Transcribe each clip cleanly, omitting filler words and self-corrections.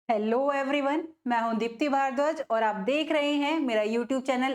Hello everyone, मैं हूं दीप्ति भारद्वाज और आप देख रहे हैं मेरा YouTube channel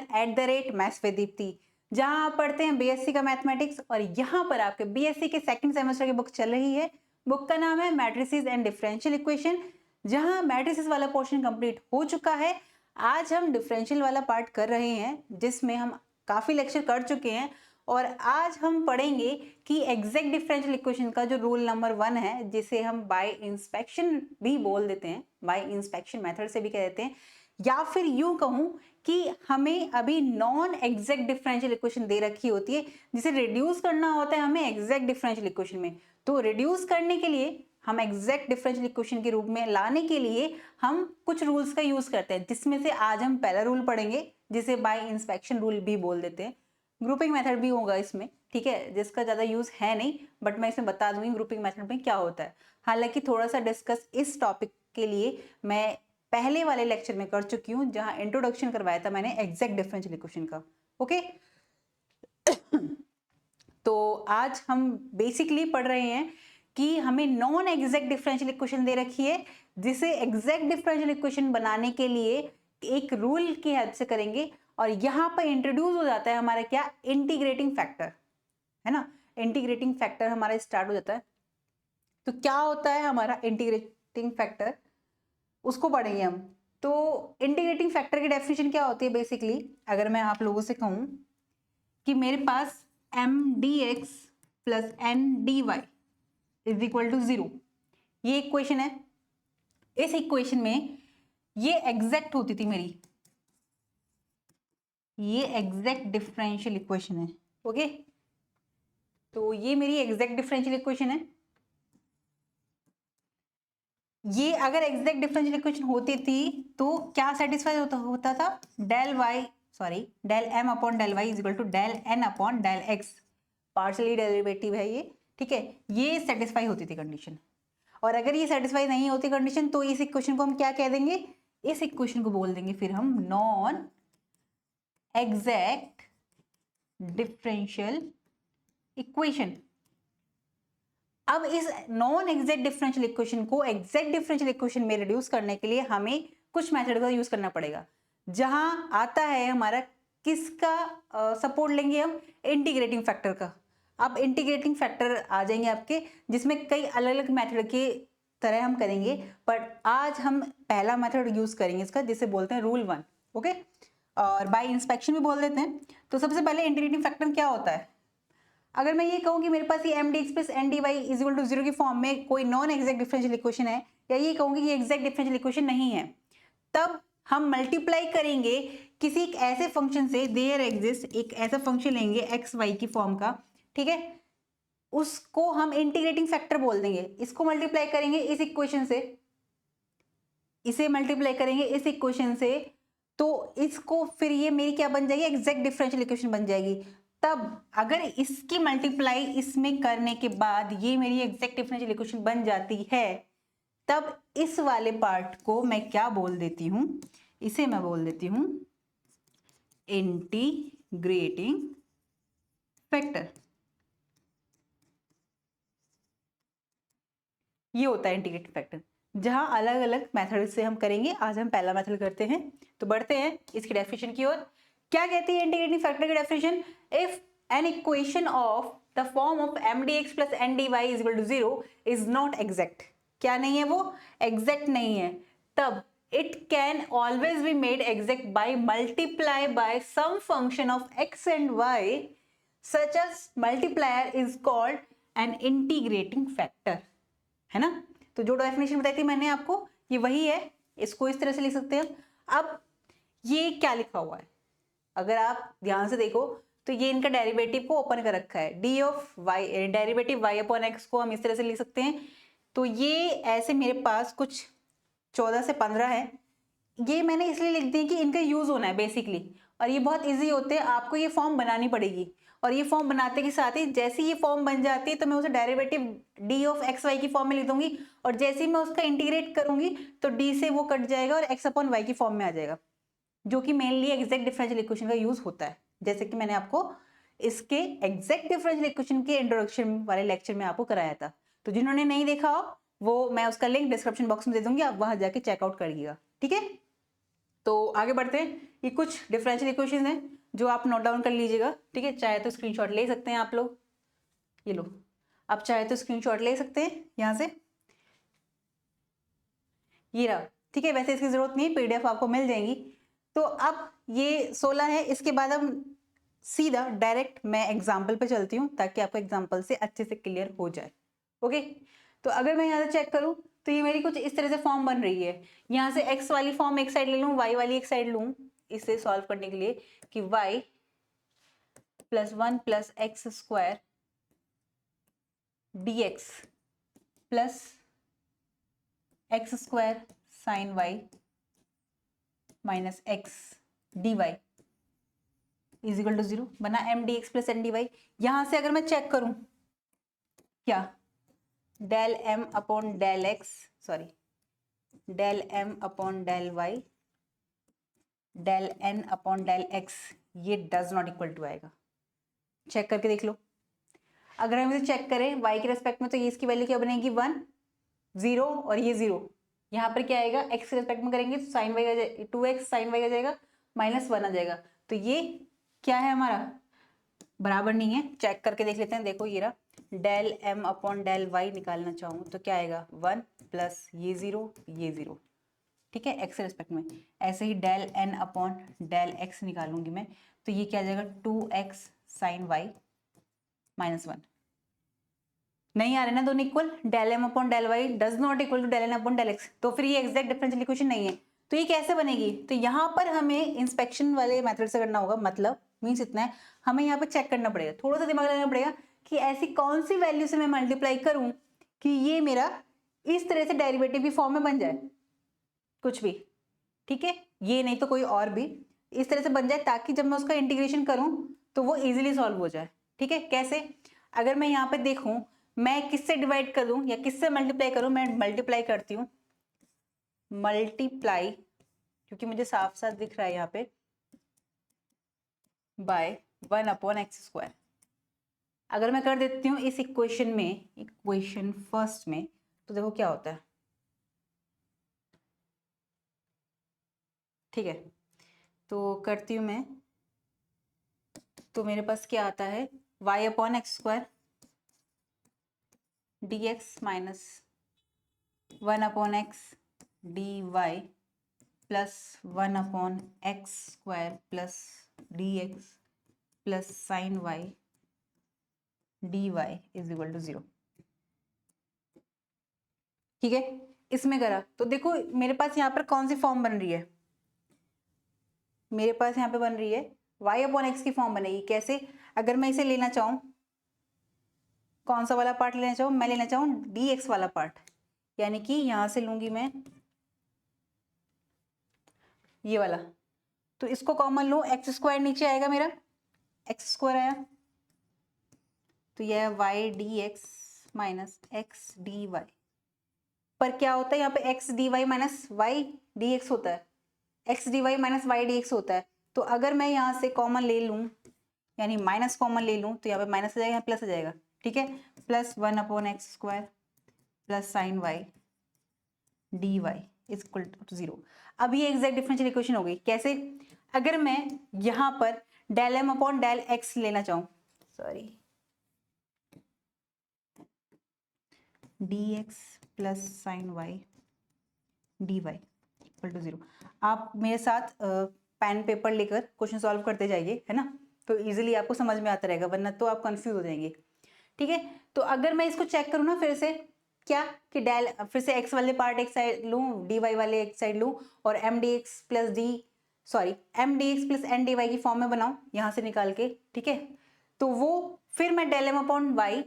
@maths with Deepti, जहां आप पढ़ते हैं बीएससी का मैथमेटिक्स। और यहां पर आपके बीएससी के सेकंड सेमेस्टर की बुक चल रही है। बुक का नाम है मैट्रिसेस एंड डिफरेंशियल इक्वेशन, जहां मैट्रिसेस वाला पोर्शन कंप्लीट हो चुका है। आज हम डिफरेंशियल वाला पार्ट कर रहे हैं, जिसमें हम काफी लेक्चर कर चुके हैं। और आज हम पढ़ेंगे कि एग्जैक्ट डिफरेंशियल इक्वेशन का जो रूल नंबर 1 है, जिसे हम बाय इंस्पेक्शन भी बोल देते हैं, बाय इंस्पेक्शन मेथड से भी कह देते हैं, या फिर यूं कहूं कि हमें अभी नॉन एग्जैक्ट डिफरेंशियल इक्वेशन दे रखी होती है, जिसे रिड्यूस करना होता है हमें एग्जैक्ट डिफरेंशियल इक्वेशन में। तो रिड्यूस करने के लिए, हम एग्जैक्ट डिफरेंशियल इक्वेशन के रूप में लाने के लिए हम कुछ रूल्स का यूज करते हैं, जिसमें से आज हम पहला रूल पढ़ेंगे, जिसे बाय इंस्पेक्शन रूल भी बोल देते हैं। ग्रुपिंग मेथड भी होगा इसमें, ठीक है, जिसका ज्यादा यूज है नहीं, बट मैं इसमें बता दूंगी ग्रुपिंग मेथड में क्या होता है। हालांकि थोड़ा सा डिस्कस इस टॉपिक के लिए मैं पहले वाले लेक्चर में कर चुकी हूँ, जहां इंट्रोडक्शन करवाया था मैंने एग्जैक्ट डिफरेंशियल इक्वेशन का। ओके तो आज हम बेसिकली पढ़ रहे हैं कि हमें नॉन एग्जैक्ट डिफरेंशियल इक्वेशन दे रखी है, जिसे एग्जैक्ट डिफरेंशियल इक्वेशन बनाने के लिए एक रूल की हेल्प से करेंगे। और यहां पर इंट्रोड्यूस हो जाता है हमारा क्या, इंटीग्रेटिंग फैक्टर, है ना। इंटीग्रेटिंग फैक्टर हमारा स्टार्ट हो जाता है। तो क्या होता है हमारा इंटीग्रेटिंग फैक्टर, उसको पढ़ेंगे हम। तो इंटीग्रेटिंग फैक्टर की डेफिनेशन क्या होती है बेसिकली, अगर मैं आप लोगों से कहूं कि मेरे पास M D x plus N D Y is equal to 0, ये इक्वेशन है। इस इक्वेशन में ये एग्जैक्ट होती थी मेरी, ये एग्जैक्ट डिफरेंशियल इक्वेशन है। ओके, तो ये मेरी एग्जैक्ट डिफरेंशियल इक्वेशन है। ये अगर एग्जैक्ट डिफरेंशियल इक्वेशन होती थी तो क्या सेटिस्फाई होता था, del M upon del Y is equal to del N upon del X, partially derivative है ये, ठीक है, ये सेटिस्फाई होती थी कंडीशन। और अगर ये सेटिस्फाई नहीं होती कंडीशन, तो इस इक्वेशन को हम क्या कह देंगे, इस इक्वेशन को बोल देंगे फिर हम नॉन एग्जैक्ट डिफरेंशियल इक्वेशन। अब इस नॉन एग्जैक्ट डिफरेंशियल इक्वेशन को एग्जैक्ट डिफरेंशियल इक्वेशन में रिड्यूस करने के लिए हमें कुछ मेथड का यूज करना पड़ेगा, जहां आता है हमारा किसका सपोर्ट लेंगे हम, इंटीग्रेटिंग फैक्टर का। अब इंटीग्रेटिंग फैक्टर आ जाएंगे आपके, जिसमें कई अलग अलग मेथड के तरह हम करेंगे, बट आज हम पहला मेथड यूज करेंगे इसका, जिसे बोलते हैं रूल 1। ओके, और बाय इंस्पेक्शन भी बोल देते हैं। तो सबसे पहले इंटीग्रेटिंग फैक्टर क्या होता है, अगर मैं ये कहूं कि मेरे पास ये M D x plus N D Y is equal to 0 की फॉर्म में कोई नॉन एग्जैक्ट डिफरेंशियल इक्वेशन है, या ये कहूंगी कि एग्जैक्ट डिफरेंशियल इक्वेशन नहीं है, तब हम मल्टीप्लाई करेंगे किसी एक ऐसे फंक्शन से, देयर एग्जिस्ट एक ऐसा फंक्शन लेंगे एक्स वाई की फॉर्म का, ठीक है, उसको हम इंटीग्रेटिंग फैक्टर बोल देंगे। इसको मल्टीप्लाई करेंगे इस इक्वेशन से, इसे मल्टीप्लाई करेंगे इस इक्वेशन से, तो इसको फिर ये मेरी क्या बन जाएगी, एग्जैक्ट डिफरेंशियल इक्वेशन बन जाएगी। तब अगर इसकी मल्टीप्लाई इसमें करने के बाद ये मेरी एग्जैक्ट डिफरेंशियल इक्वेशन बन जाती है, तब इस वाले पार्ट को मैं क्या बोल देती हूं, इसे मैं बोल देती हूं इंटीग्रेटिंग फैक्टर। ये होता है इंटीग्रेटिंग फैक्टर, जहां अलग अलग मेथड से हम करेंगे। आज हम पहला मेथड करते हैं, तो बढ़ते हैं इसकी डेफिनेशन की ओर। क्या कहती है इंटीग्रेटिंग फैक्टर की definition, if an equation of the form of M D x plus N D Y is equal to 0 is not exact, क्या नहीं है वो, एग्जैक्ट नहीं है, तब it can always be made exact by multiply by some function of x and y, such as multiplier is called an integrating factor, है ना। तो जो डेफिनेशन बताई थी मैंने आपको, ये वही है, इसको इस तरह से लिख सकते हैं। अब ये क्या लिखा हुआ है, अगर आप ध्यान से देखो तो ये इनका डेरिवेटिव को ओपन कर रखा है, D of Y, derivative Y upon X को हम इस तरह से लिख सकते हैं। तो ये ऐसे मेरे पास कुछ 14 से 15 है, ये मैंने इसलिए लिख दी कि इनका यूज होना है बेसिकली, और ये बहुत इजी होते हैं, आपको ये फॉर्म बनानी पड़ेगी। और ये फॉर्म बनाते के साथ ही जैसे ये फॉर्म बन जाती है, तो मैं उसे derivative D of x Y की फॉर्म में लिख दूंगी, और जैसे ही मैं उसका इंटीग्रेट करूंगी तो डी से वो कट जाएगा और एक्स अपॉन वाई की फॉर्म में आ जाएगा, जो कि मेनली एग्जैक्ट डिफरेंशियल इक्वेशन का यूज होता है, जैसे कि मैंने आपको इसके एग्जैक्ट डिफरेंशियल इक्वेशन के इंट्रोडक्शन वाले लेक्चर में आपको कराया था। तो जिन्होंने नहीं देखा हो वो मैं उसका लिंक डिस्क्रिप्शन बॉक्स में दे दूंगी, आप वहां जाके चेकआउट करिएगा, ठीक है। तो आगे बढ़ते हैं। ये कुछ डिफरेंशियल इक्वेशन हैं जो आप नोट डाउन कर लीजिएगा, ठीक है। चाहे तो स्क्रीनशॉट ले सकते हैं आप लोग, ये लो, आप चाहे तो स्क्रीनशॉट ले सकते हैं यहाँ से, ये रहा, ठीक है। वैसे इसकी जरूरत नहीं है, पीडीएफ आपको मिल जाएंगी। तो अब ये 16 है, इसके बाद हम सीधा डायरेक्ट मैं एग्जाम्पल पे चलती हूँ ताकि आपको एग्जाम्पल से अच्छे से क्लियर हो जाए, ओके। तो अगर मैं यहाँ से चेक करूँ तो ये मेरी कुछ इस तरह से फॉर्म बन रही है। यहाँ से एक्स वाली फॉर्म एक साइड ले लूँ, वाई वाली एक साइड लूँ, इसे सॉल्व करने के लिए कि Y plus 1 plus X square D x plus X square sine Y minus X D Y is equal to 0 बना M D x plus N D Y. यहां से अगर मैं चेक करूं क्या, del M upon del X, sorry del M upon del Y del N upon del X, ये does not equal to आएगा। Check करके देख लो। अगर हम इसे चेक करें y के रेस्पेक्ट में तो ये इसकी वैल्यू क्या बनेगी 1 0 और ये 0। यहाँ पर क्या आएगा x के रेस्पेक्ट में करेंगे तो साइन वाई आ जाएगा, 2x साइन वाई आ जाएगा, -1 आ जाएगा। तो ये क्या है हमारा, बराबर नहीं है। चेक करके देख लेते हैं, देखो ये रहा, del M upon del Y निकालना चाहूँ तो क्या आएगा 1 प्लस ये 0 ये 0, ठीक है, x के रेस्पेक्ट में। ऐसे ही del N upon del x निकालूंगी मैं तो ये क्या आ जाएगा 2x साइन वाई -1। नहीं आ रहे ना दोनों equal, del M upon del Y does not equal to del N upon del X, तो फिर ये एग्जैक्ट डिफरेंशियल इक्वेशन नहीं है। तो ये कैसे बनेगी, तो यहाँ पर हमें इंस्पेक्शन वाले मेथड से करना होगा। मतलब मीन्स इतना है, हमें यहाँ पे चेक करना पड़ेगा, थोड़ा सा दिमाग लगाना पड़ेगा कि ऐसी कौन सी वैल्यू से मैं मल्टीप्लाई करूं कि ये मेरा इस तरह से डेरिवेटिव की फॉर्म में बन जाए, कुछ भी, ठीक है, ये नहीं तो कोई और भी इस तरह से बन जाए ताकि जब मैं उसका इंटीग्रेशन करूं तो वो इजीली सॉल्व हो जाए, ठीक है। कैसे, अगर मैं यहाँ पे देखूं मैं किससे डिवाइड कर दूं या किससे मल्टीप्लाई करूं, मैं मल्टीप्लाई करती हूँ, मल्टीप्लाई, क्योंकि मुझे साफ साफ दिख रहा है यहाँ पे, बाय 1 अपॉन एक्स स्क्वायर। अगर मैं कर देती हूँ इस इक्वेशन में, इक्वेशन फर्स्ट में, तो देखो क्या होता है, ठीक है। तो करती हूँ मैं, तो मेरे पास क्या आता है y upon x square D X minus 1 upon x D Y plus 1 upon x square plus D x plus sine Y D Y is equal to 0, ठीक है। इसमें करा तो देखो मेरे पास यहाँ पर कौन सी फॉर्म बन रही है, मेरे पास यहाँ पे बन रही है y अपॉन एक्स की फॉर्म बनेगी। कैसे, अगर मैं इसे लेना चाहूँ, कौन सा वाला पार्ट लेना चाहूँ, मैं लेना चाहूँ डी एक्स वाला पार्ट, यानी कि यहां से लूंगी मैं ये वाला, तो इसको कॉमन लूं, एक्स स्क्वायर नीचे आएगा मेरा, एक्स स्क्वायर आया, तो यह है Y D X minus X D Y. पर क्या होता है यहाँ पे X D Y minus Y D X होता है, X D Y minus Y D X होता है। तो अगर मैं यहाँ से कॉमन ले लूँ, यानी माइनस कॉमन ले लूँ, तो यहाँ पे माइनस आ जाएगा, यहाँ प्लस आ जाएगा, ठीक है। Plus 1 upon x square plus sine Y D Y is equal to 0। अब ये एग्जैक्ट डिफरेंशियल इक्वेशन हो गई। कैसे, अगर मैं यहाँ पर del M upon del x लेना चाहूँ, sorry d x plus sine Y D y equal to 0, आप मेरे साथ पेन पेपर लेकर क्वेश्चन सॉल्व करते जाइए, है ना, तो इजीली आपको समझ में आता रहेगा, वरना तो आप कंफ्यूज हो जाएंगे, ठीक है। तो अगर मैं इसको चेक करूँ ना फिर से, क्या कि डेल, फिर से एक्स वाले पार्ट एक साइड लूँ, डी वाई वाले एक साइड लूँ, और M D x plus d, sorry M D x plus N D y की फॉर्म में बनाऊँ यहाँ से निकाल के, ठीक है। तो वो फिर मैं del M upon y,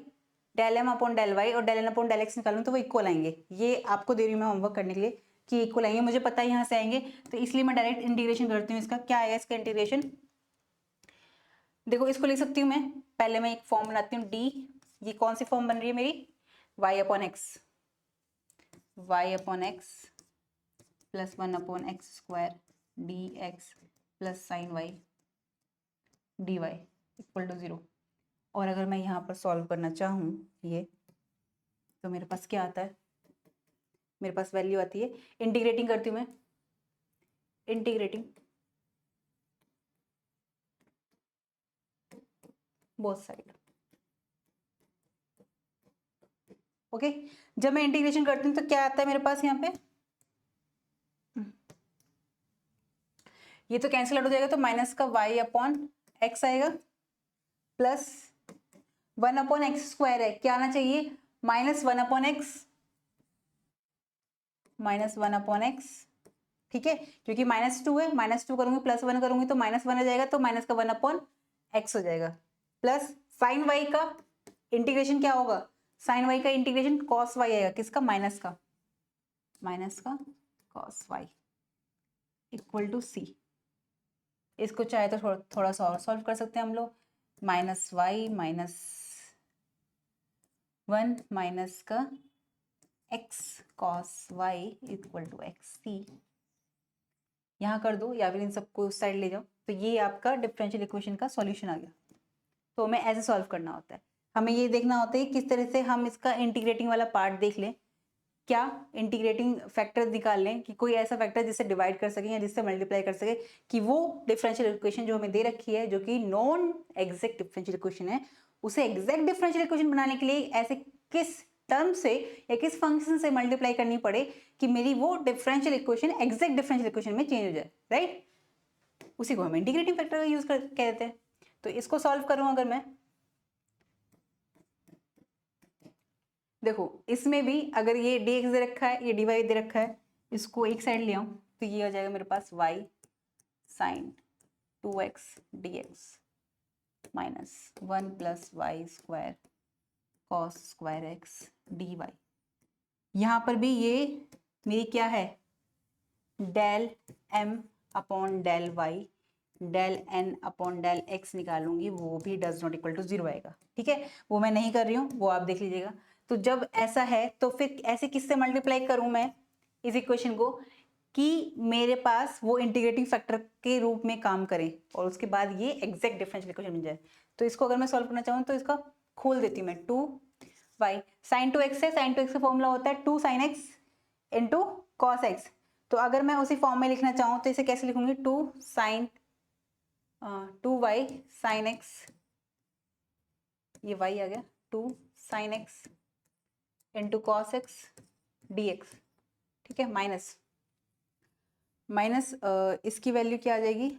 del M upon del y और del N upon del x निकालूँ तो वो इक्वल आएंगे। ये आपको दे रही हूँ मैं होमवर्क करने के लिए कि इक्वल आएंगे, मुझे पता है यहाँ से आएंगे, तो इसलिए मैं डायरेक्ट इंटीग्रेशन करती हूँ। इसका क्या आएगा, इसका इंटीग्रेशन देखो, इसको लिख सकती हूँ मैं, पहले मैं एक फॉर्म बनाती हूँ डी, ये कौन सी फॉर्म बन रही है मेरी, y upon x, y upon x plus 1 upon x square D x plus sine Y D y equal to 0। और अगर मैं यहाँ पर सॉल्व करना चाहूँ ये, तो मेरे पास क्या आता है मेरे पास वैल्यू आती है। इंटीग्रेटिंग करती हूँ मैं, इंटीग्रेटिंग बोथ साइड। ओके, जब मैं इंटीग्रेशन करती हूँ तो क्या आता है मेरे पास यहाँ पे, ये तो कैंसिल आउट हो जाएगा, तो माइनस का y अपॉन एक्स आएगा प्लस 1 अपॉन एक्स स्क्वायर है, क्या आना चाहिए minus 1 upon x, minus 1 upon x. ठीक है, क्योंकि -2 है, -2 करूंगी प्लस 1 करूंगी तो -1 आ जाएगा, तो माइनस का 1 अपॉन एक्स हो जाएगा प्लस साइन वाई का इंटीग्रेशन क्या होगा, साइन वाई का इंटीग्रेशन कॉस वाई आएगा, किसका माइनस का कॉस वाई इक्वल टू सी। इसको चाहे तो थोड़ा सा और सॉल्व कर सकते हैं हम लोग, माइनस वाई माइनस 1 माइनस का x cos y equal to x C, यहाँ कर दो या फिर इन सबको उस साइड ले जाओ, तो ये आपका डिफरेंशियल इक्वेशन का सॉल्यूशन आ गया। तो हमें ऐसे सॉल्व करना होता है, हमें ये देखना होता है किस तरह से हम इसका इंटीग्रेटिंग वाला पार्ट देख लें, क्या इंटीग्रेटिंग फैक्टर निकाल लें कि कोई ऐसा फैक्टर जिससे डिवाइड कर सके या जिससे मल्टीप्लाई कर सके, कि वो डिफरेंशियल इक्वेशन जो हमें दे रखी है जो कि नॉन एग्जैक्ट डिफरेंशियल इक्वेशन है, उसे एग्जैक्ट डिफरेंशियल इक्वेशन बनाने के लिए ऐसे किस टर्म से या किस फंक्शन से मल्टीप्लाई करनी पड़े कि मेरी वो differential equation exact differential equation में चेंज हो जाए, राइट। उसी को हम इंटीग्रेटिंग फैक्टर का यूज कहते हैं। तो इसको सॉल्व करूं अगर मैं, देखो इसमें भी अगर ये dx दे रखा है, ये dy दे रखा है, इसको एक साइड ले आऊं तो ये हो जाएगा मेरे पास y sine 2x dx minus 1 plus y square cos square x dy। यहाँ पर भी ये मेरी क्या है, del m upon del y del n upon del x निकालूंगी, वो भी डज नॉट इक्वल टू 0 आएगा। ठीक है, वो मैं नहीं कर रही हूँ, वो आप देख लीजिएगा। तो जब ऐसा है तो फिर ऐसे किससे मल्टीप्लाई करूं मैं इस इक्वेशन को कि मेरे पास वो इंटीग्रेटिंग फैक्टर के रूप में काम करे और उसके बाद ये एग्जैक्ट डिफरेंशियल इक्वेशन बन जाए। तो इसको अगर मैं सॉल्व करना चाहूँ तो इसका खोल देती हूँ मैं, 2y साइन 2x है, साइन 2x का फॉर्मूला होता है 2 sin x into cos x. तो अगर मैं उसी फॉर्म में लिखना चाहूँ तो इसे कैसे लिखूंगी, 2y साइन एक्स, ये y आ गया, 2 sin x into cos x d x. ठीक है, माइनस इसकी वैल्यू क्या आ जाएगी,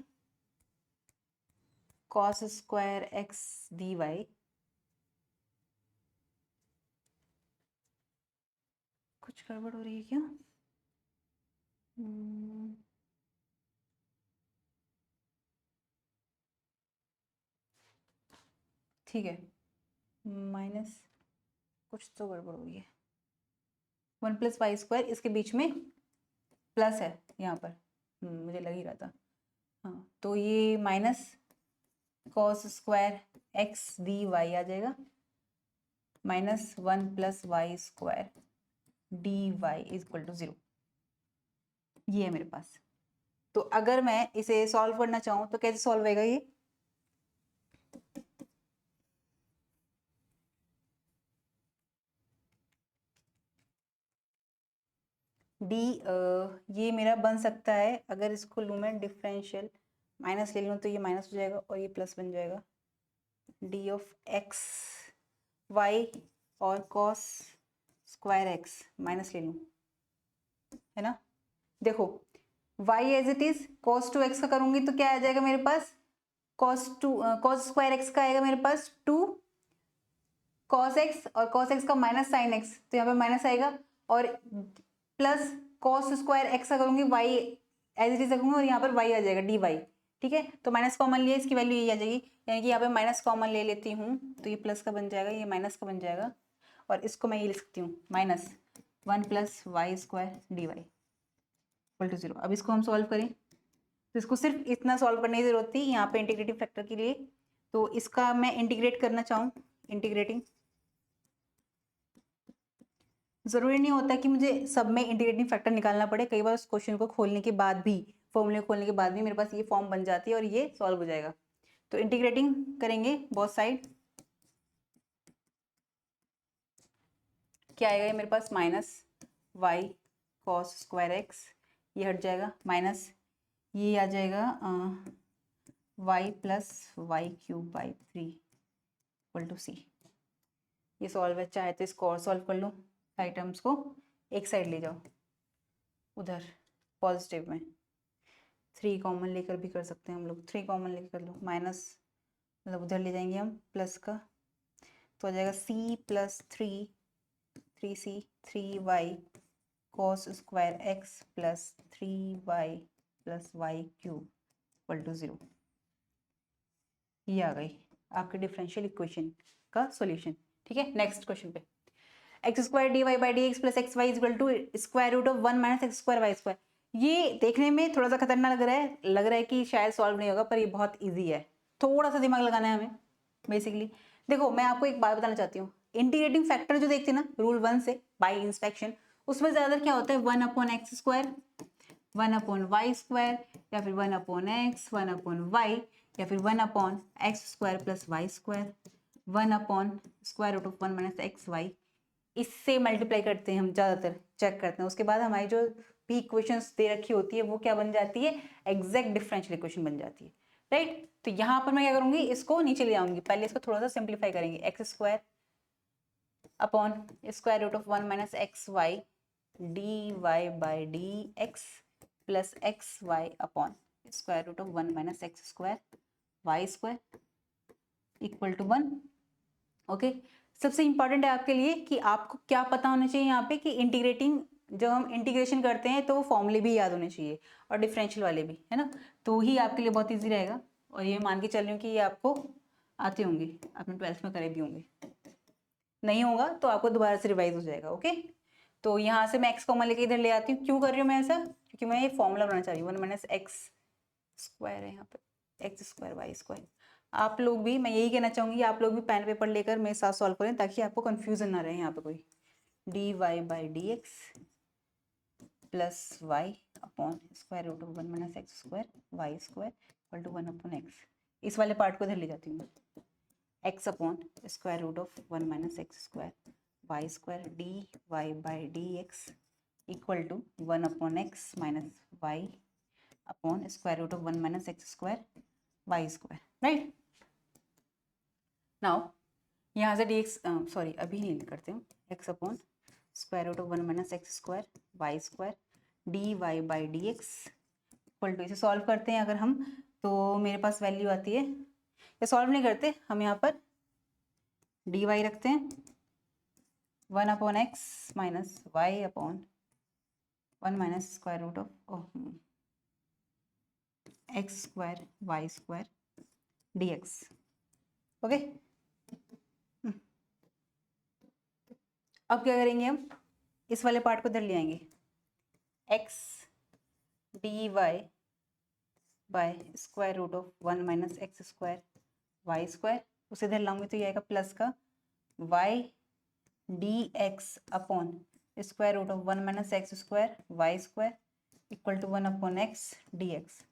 cos square x D y, कुछ गड़बड़ हो रही है क्या, ठीक है, माइनस कुछ तो गड़बड़ हो रही है, 1 प्लस वाई स्क्वायर, इसके बीच में प्लस है यहाँ पर, मुझे लग ही रहा था। हाँ, तो ये minus cos square x D y आ जाएगा minus 1 plus y square d Y is equal to 0, ये है मेरे पास। तो अगर मैं इसे सॉल्व करना चाहूँ तो कैसे सॉल्व होगा ये, डी ये मेरा बन सकता है, अगर इसको लूँ मैं डिफरेंशियल, माइनस ले लूँ तो ये माइनस हो जाएगा और ये प्लस बन जाएगा, डी ऑफ एक्स वाई और कॉस स्क्वायर एक्स, माइनस ले लूँ, है ना। देखो y as it is cos 2x का करूंगी तो क्या आ जाएगा मेरे पास, cos स्क्वायर x का आएगा मेरे पास 2 cos x और cos x का माइनस साइन x, तो यहाँ पे माइनस आएगा, और प्लस cos स्क्वायर x का करूंगी y एज इट इज रखूंगी और यहाँ पर y आ जाएगा dy। ठीक है, तो माइनस कॉमन लिए इसकी वैल्यू यही आ जाएगी, यानी कि यहाँ पे माइनस कॉमन ले लेती हूँ तो ये प्लस का बन जाएगा, ये माइनस का बन जाएगा, और इसको मैं ये लिख सकती हूँ minus 1 plus y square d y equal to 0। अब इसको हम सॉल्व करें तो इसको सिर्फ इतना सॉल्व करने की जरूरत थी यहाँ पे इंटीग्रेटिव फैक्टर के लिए। तो इसका मैं इंटीग्रेट करना चाहूँ, इंटीग्रेटिंग, जरूरी नहीं होता कि मुझे सब में इंटीग्रेटिंग फैक्टर निकालना पड़े, कई बार उस क्वेश्चन को खोलने के बाद भी, फॉर्मूले खोलने के बाद भी मेरे पास ये फॉर्म बन जाती है और ये सॉल्व हो जाएगा। तो इंटीग्रेटिंग करेंगे बोथ साइड, क्या आएगा ये मेरे पास, minus y cos square x, ये हट जाएगा, माइनस ये आ जाएगा y plus y cube by 3 equal to C. ये सॉल्व है, चाहे तो इसको और सॉल्व कर लो, साइड टर्म्स को एक साइड ले जाओ, उधर पॉजिटिव में 3 कॉमन लेकर भी कर सकते हैं हम लोग, 3 कॉमन लेकर कर लो, माइनस मतलब उधर ले जाएंगे हम प्लस का, तो आ जाएगा C plus 3c 3y cos square x plus 3y plus y cube equal to 0। ये आ गई आपके डिफरेंशियल इक्वेशन का सॉल्यूशन। ठीक है, नेक्स्ट क्वेश्चन पे, x square d y by d x plus x y equal to square root of 1 minus x square y square. ये देखने में थोड़ा सा खतरनाक लग रहा है कि शायद सॉल्व नहीं होगा, पर ये बहुत ईजी है, थोड़ा सा दिमाग लगाना है हमें बेसिकली। देखो मैं आपको एक बात बताना चाहती हूँ, इंटीग्रेटिंग फैक्टर जो देखते हैं ना रूल 1 से बाई इंस्पेक्शन, उसमें ज्यादा क्या होता है 1 upon x square, 1 upon y square, या फिर 1 अपॉन एक्स, 1 अपॉन वाई, या फिर 1 upon x square plus y square, 1 upon square root of 1 minus x y, इससे मल्टीप्लाई करते हैं हम, ज़्यादातर चेक करते हैं। उसके बाद हमारी जो भी इक्वेशंस दे रखी होती है वो क्या बन जाती है, एग्जैक्ट डिफरेंशियल इक्वेशन बन जाती है, राइट। तो यहाँ पर मैं क्या करूँगी, इसको नीचे ले जाऊंगी, पहले इसको थोड़ा सा सिंप्लीफाई करेंगे, x square upon square root of 1 minus x y D y by d x plus x y upon square root of 1 minus x square y square equal to 1। Okay, सबसे इंपॉर्टेंट है आपके लिए कि आपको क्या पता होना चाहिए यहाँ पे कि इंटीग्रेटिंग, जब हम इंटीग्रेशन करते हैं तो वो फॉर्मूले भी याद होने चाहिए और डिफरेंशियल वाले भी, है ना, तो ही आपके लिए बहुत इजी रहेगा। और ये मान के चल रही हूँ कि ये आपको आते होंगे, आपने 12th में करे भी होंगे, नहीं होगा तो आपको दोबारा से रिवाइज हो जाएगा। ओके, तो यहाँ से मैं एक्स कॉमन लेके इधर ले आती हूँ, क्यों कर रही हूँ मैं ऐसा, क्योंकि मैं ये फॉर्मूला बनाना चाह रही हूँ, 1 माइनस एक्स स्क्वायर है यहाँ पे, एक्स स्क्वायर वाई स्क्वायर। आप लोग भी, मैं यही कहना चाहूंगी, आप लोग भी पेन पेपर लेकर मेरे साथ सॉल्व करें ताकि आपको कंफ्यूजन ना रहे यहाँ पे कोई। D y by d x plus y upon square root of 1 minus x square y square equal to 1 upon x. इस वाले पार्ट को इधर ले जाती हूँ, x upon square root of 1 minus x square y square d y by d x equal to 1 upon x minus y upon square root of 1 minus x square y square, right. Now यहाँ से d x, sorry अभी नहीं करते हूँ, x upon square root of 1 minus x square y square d y by d x equal to, इसे solve करते हैं अगर हम, तो मेरे पास वैल्यू आती है, ये सॉल्व नहीं करते हम, यहाँ पर डी वाई रखते हैं 1 upon x minus y upon 1 minus square root of x square y square D x. Okay, अब क्या करेंगे हम, इस वाले पार्ट को इधर ले आएंगे, x D y by square root of 1 minus x square y square, उसे इधर लाऊंगी तो ये आएगा प्लस का y D x upon square root of 1 minus x square y square equal to 1 upon x d x.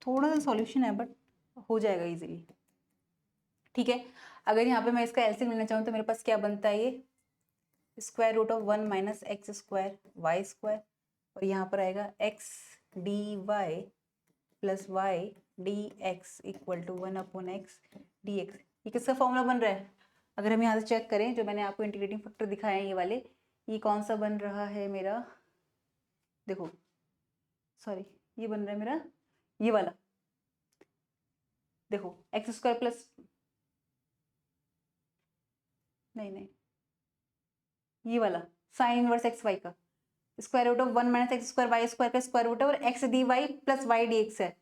थोड़ा सा solution है बट हो जाएगा इजीली, ठीक है। अगर यहाँ पे मैं इसका एलसीएम लेना चाहूँ तो मेरे पास क्या बनता है, ये square root of 1 minus x square y square, और यहाँ पर आएगा x D Y plus y D x equal to 1 upon x d x. ये किसका फॉर्मूला बन रहा है, अगर हम यहाँ से चेक करें, जो मैंने आपको इंटीग्रेटिंग फैक्टर दिखाए हैं ये वाले, ये कौन सा बन रहा है मेरा, देखो सॉरी ये बन रहा है मेरा ये वाला, देखो एक्स स्क्वायर प्लस, नहीं ये वाला साइन इनवर्स एक्स वाई का square root of 1 minus x square y square का स्क्वायर रूट है, और x D Y plus y D x है,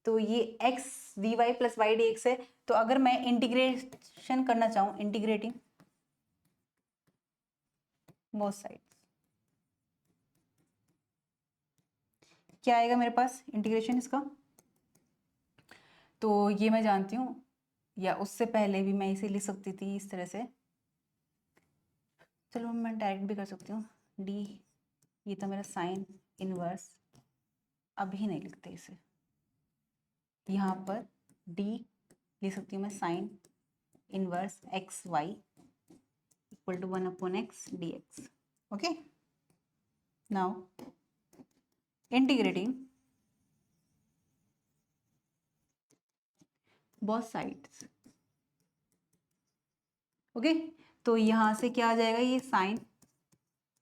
तो ये x D Y plus y D x है। तो अगर मैं इंटीग्रेशन करना चाहूँ, इंटीग्रेटिंग बोथ साइड्स, क्या आएगा मेरे पास इंटीग्रेशन इसका, तो ये मैं जानती हूँ, या उससे पहले भी मैं इसे लिख सकती थी इस तरह से, चलो मैं डायरेक्ट भी कर सकती हूँ, डी, ये तो मेरा साइन इनवर्स, अभी नहीं लिखते इसे, यहाँ पर डी लिख सकती हूँ मैं sine inverse x y equal to 1/x dx. Okay, now integrating both sides. Okay, तो यहाँ से क्या आ जाएगा, ये साइन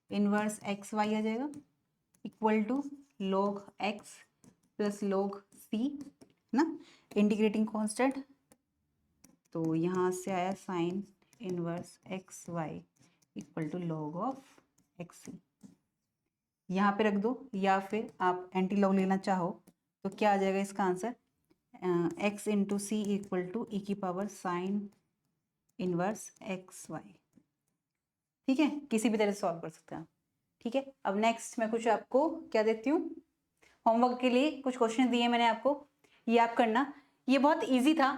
इनवर्स एक्स वाई आ जाएगा equal to log x plus log c ना, इंटीग्रेटिंग कांस्टेंट. तो यहाँ से आया sine inverse x y equal to log of x C. यहाँ पे रख दो, या फिर आप एंटी लॉग लेना चाहो तो क्या आ जाएगा इसका answer, x into C equal to e की power sine inverse x y. ठीक है, किसी भी तरह से सॉल्व कर सकते हैं. ठीक है, अब नेक्स्ट मैं कुछ आपको क्या देती हूँ, होमवर्क के लिए कुछ क्वेश्चन दिए मैंने आपको, ये आप करना. ये बहुत इजी था.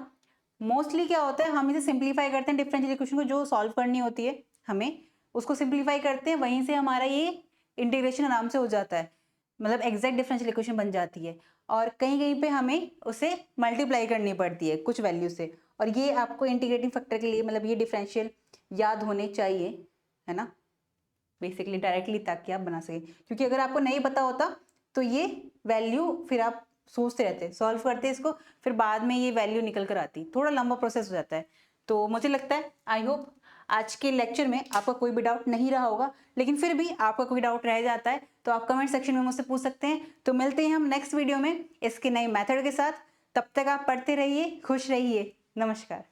मोस्टली क्या होता है, हम इसे सिंप्लीफाई करते हैं, डिफरेंशियल इक्वेशन को जो सॉल्व करनी होती है हमें उसको सिंप्लीफाई करते हैं, वहीं से हमारा ये इंटीग्रेशन आराम से हो जाता है, मतलब एग्जैक्ट डिफरेंशियल इक्वेशन बन जाती है. और कहीं कहीं पे हमें उसे मल्टीप्लाई करनी पड़ती है कुछ वैल्यू से, और ये आपको इंटीग्रेटिंग फैक्टर के लिए मतलब ये डिफरेंशियल याद होने चाहिए, है ना, बेसिकली डायरेक्टली, ताकि आप बना सकें. क्योंकि अगर आपको नहीं पता होता तो ये वैल्यू फिर आप सोचते रहते, सॉल्व करते इसको, फिर बाद में ये वैल्यू निकल कर आती, थोड़ा लंबा प्रोसेस हो जाता है. तो मुझे लगता है, आई होप आज के लेक्चर में आपका कोई भी डाउट नहीं रहा होगा, लेकिन फिर भी आपका कोई डाउट रह जाता है तो आप कमेंट सेक्शन में मुझसे पूछ सकते हैं. तो मिलते हैं हम नेक्स्ट वीडियो में इसके नए मेथड के साथ. तब तक आप पढ़ते रहिए, खुश रहिए. नमस्कार.